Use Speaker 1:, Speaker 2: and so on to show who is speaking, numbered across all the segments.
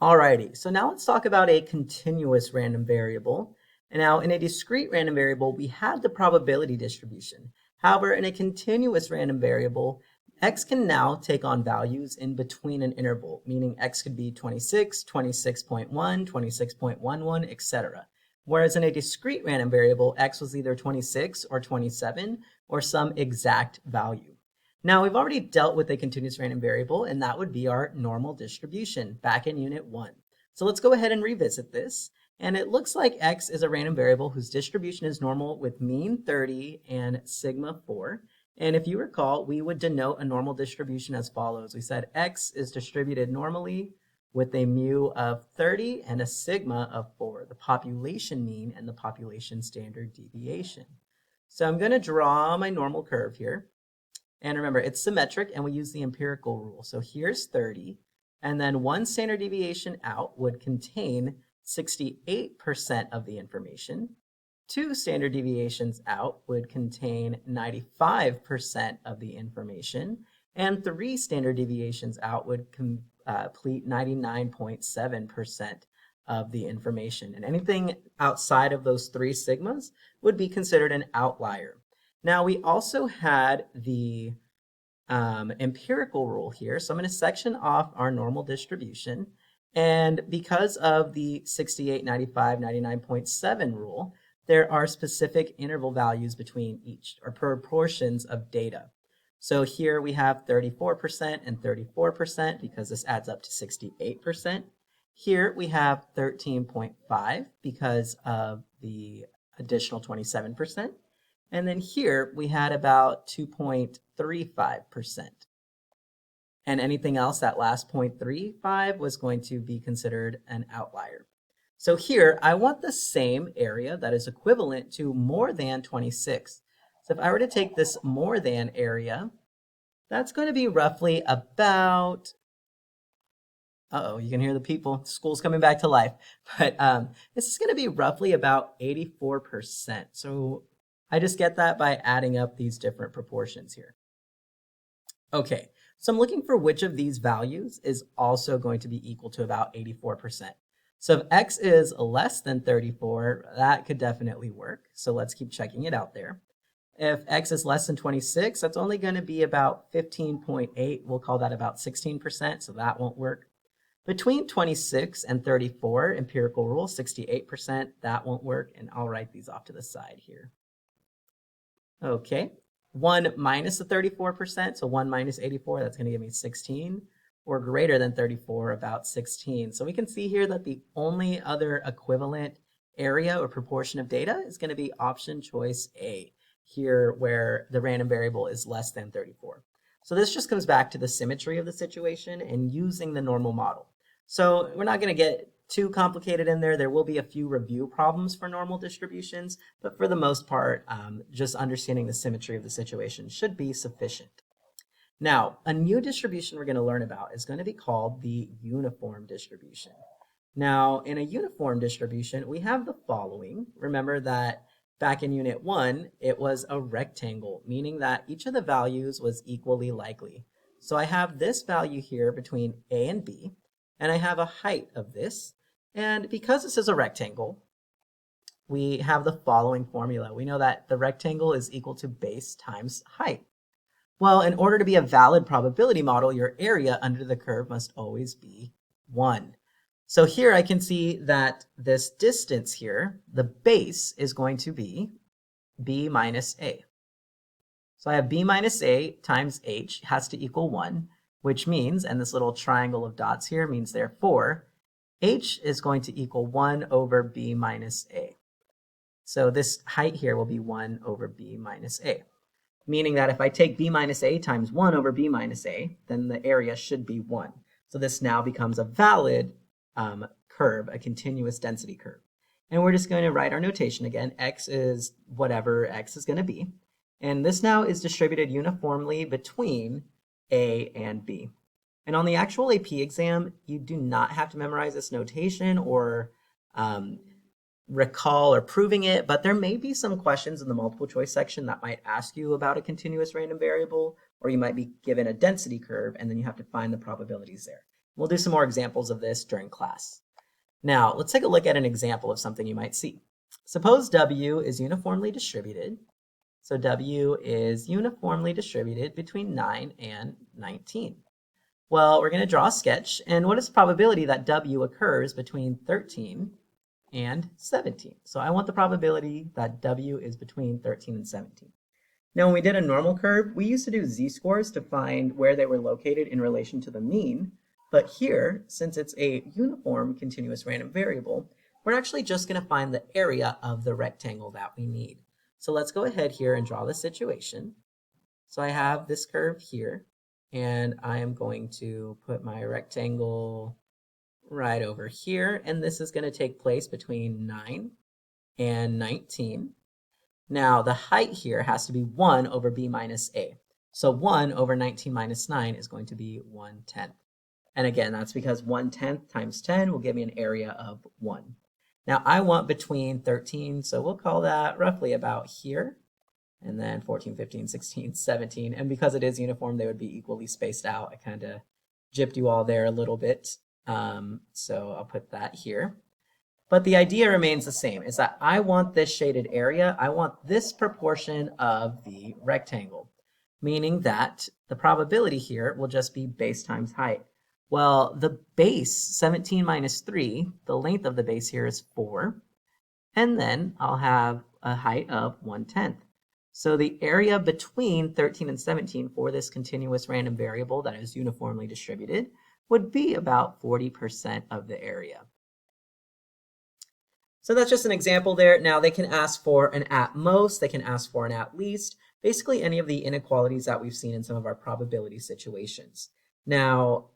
Speaker 1: Alrighty, so now let's talk about a continuous random variable. And now in a discrete random variable, we had the probability distribution. However, in a continuous random variable, x can now take on values in between an interval, meaning x could be 26, 26.1, 26.11, etc. Whereas in a discrete random variable, x was either 26 or 27 or some exact value. Now, we've already dealt with a continuous random variable, and that would be our normal distribution back in Unit 1. So let's go ahead and revisit this. And it looks like x is a random variable whose distribution is normal with mean 30 and sigma 4. And if you recall, we would denote a normal distribution as follows. We said x is distributed normally with a mu of 30 and a sigma of 4, the population mean and the population standard deviation. So I'm going to draw my normal curve here. And remember, it's symmetric and we use the empirical rule. So here's 30, and then one standard deviation out would contain 68% of the information. Two standard deviations out would contain 95% of the information. And three standard deviations out would complete 99.7% of the information. And anything outside of those three sigmas would be considered an outlier. Now, we also had the empirical rule here. So I'm going to section off our normal distribution. And because of the 68, 95, 99.7 rule, there are specific interval values between each, or proportions of data. So here we have 34% and 34% because this adds up to 68%. Here we have 13.5 because of the additional 27%. And then here we had about 2.35%. And anything else, that last 0.35 was going to be considered an outlier. So here I want the same area that is equivalent to more than 26. So if I were to take this more than area, that's going to be roughly about, you can hear the people, school's coming back to life. But this is going to be roughly about 84%. So I just get that by adding up these different proportions here. Okay, so I'm looking for which of these values is also going to be equal to about 84%. So if x is less than 34, that could definitely work. So let's keep checking it out there. If x is less than 26, that's only going to be about 15.8. We'll call that about 16%, so that won't work. Between 26 and 34, empirical rule, 68%, that won't work, and I'll write these off to the side here. Okay, 1 minus the 34%, so 1 minus 84, that's going to give me 16, or greater than 34, about 16. So we can see here that the only other equivalent area or proportion of data is going to be option choice A, here where the random variable is less than 34. So this just comes back to the symmetry of the situation and using the normal model. So we're not going to get too complicated in there. There will be a few review problems for normal distributions, but for the most part, just understanding the symmetry of the situation should be sufficient. Now, a new distribution we're going to learn about is going to be called the uniform distribution. Now, in a uniform distribution, we have the following. Remember that back in Unit 1, it was a rectangle, meaning that each of the values was equally likely. So I have this value here between A and B, and I have a height of this. And because this is a rectangle, we have the following formula. We know that the rectangle is equal to base times height. Well, in order to be a valid probability model, your area under the curve must always be 1. So here I can see that this distance here, the base is going to be b minus a. So I have b minus a times h has to equal 1, which means, and this little triangle of dots here means therefore, h is going to equal 1 over b minus a. So this height here will be 1 over b minus a, meaning that if I take b minus a times 1 over b minus a, then the area should be 1. So this now becomes a valid curve, a continuous density curve. And we're just going to write our notation again. X is whatever x is going to be. And this now is distributed uniformly between A and B. And on the actual AP exam, you do not have to memorize this notation or recall or proving it, but there may be some questions in the multiple choice section that might ask you about a continuous random variable, or you might be given a density curve and then you have to find the probabilities there. We'll do some more examples of this during class. Now, let's take a look at an example of something you might see. Suppose W is uniformly distributed. So W is uniformly distributed between 9 and 19. Well, we're going to draw a sketch, and what is the probability that W occurs between 13 and 17? So I want the probability that W is between 13 and 17. Now, when we did a normal curve, we used to do z-scores to find where they were located in relation to the mean. But here, since it's a uniform continuous random variable, we're actually just going to find the area of the rectangle that we need. So let's go ahead here and draw the situation. So I have this curve here, and I am going to put my rectangle right over here, and this is going to take place between 9 and 19. Now, the height here has to be 1 over b minus a. So 1 over 19 minus 9 is going to be 1/10. And again, that's because 1/10 times 10 will give me an area of 1. Now, I want between 13, so we'll call that roughly about here. And then 14, 15, 16, 17. And because it is uniform, they would be equally spaced out. I kind of gypped you all there a little bit. So I'll put that here. But the idea remains the same, is that I want this shaded area, I want this proportion of the rectangle, meaning that the probability here will just be base times height. Well, the base, 17 minus 3, the length of the base here is 4, and then I'll have a height of 1/10. So the area between 13 and 17 for this continuous random variable that is uniformly distributed would be about 40% of the area. So that's just an example there. Now they can ask for an at most, they can ask for an at least, basically any of the inequalities that we've seen in some of our probability situations. Now,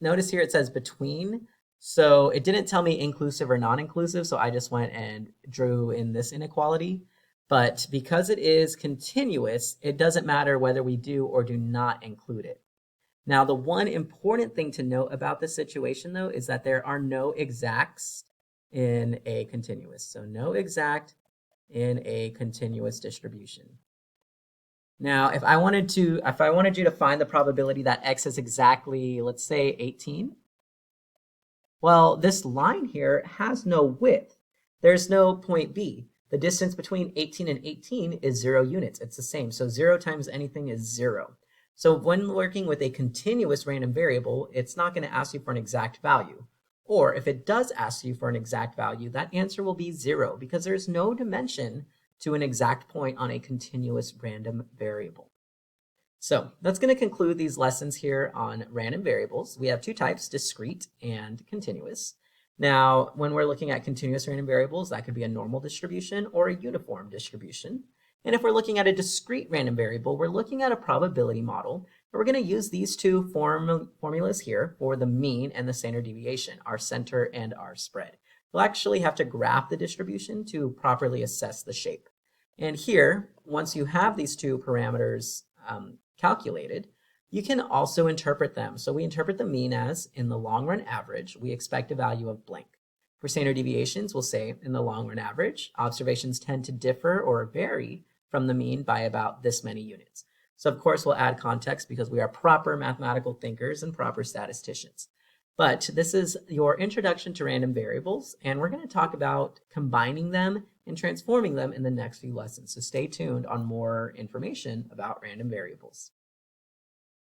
Speaker 1: notice here it says between, so it didn't tell me inclusive or non-inclusive, so I just went and drew in this inequality. But because it is continuous, it doesn't matter whether we do or do not include it. Now, the one important thing to note about this situation, though, is that there are no exacts in a continuous. So no exact in a continuous distribution. Now, if I wanted you to find the probability that x is exactly, let's say, 18, well, this line here has no width. There's no point B. The distance between 18 and 18 is 0 units. It's the same. So 0 times anything is 0. So when working with a continuous random variable, it's not going to ask you for an exact value. Or if it does ask you for an exact value, that answer will be 0 because there's no dimension to an exact point on a continuous random variable. So that's going to conclude these lessons here on random variables. We have two types, discrete and continuous. Now, when we're looking at continuous random variables, that could be a normal distribution or a uniform distribution. And if we're looking at a discrete random variable, we're looking at a probability model. And we're going to use these two formulas here for the mean and the standard deviation, our center and our spread. We'll actually have to graph the distribution to properly assess the shape. And here, once you have these two parameters calculated, you can also interpret them. So we interpret the mean as, in the long run average, we expect a value of blank. For standard deviations, we'll say, in the long run average, observations tend to differ or vary from the mean by about this many units. So of course, we'll add context because we are proper mathematical thinkers and proper statisticians. But this is your introduction to random variables, and we're going to talk about combining them and transforming them in the next few lessons. So stay tuned on more information about random variables.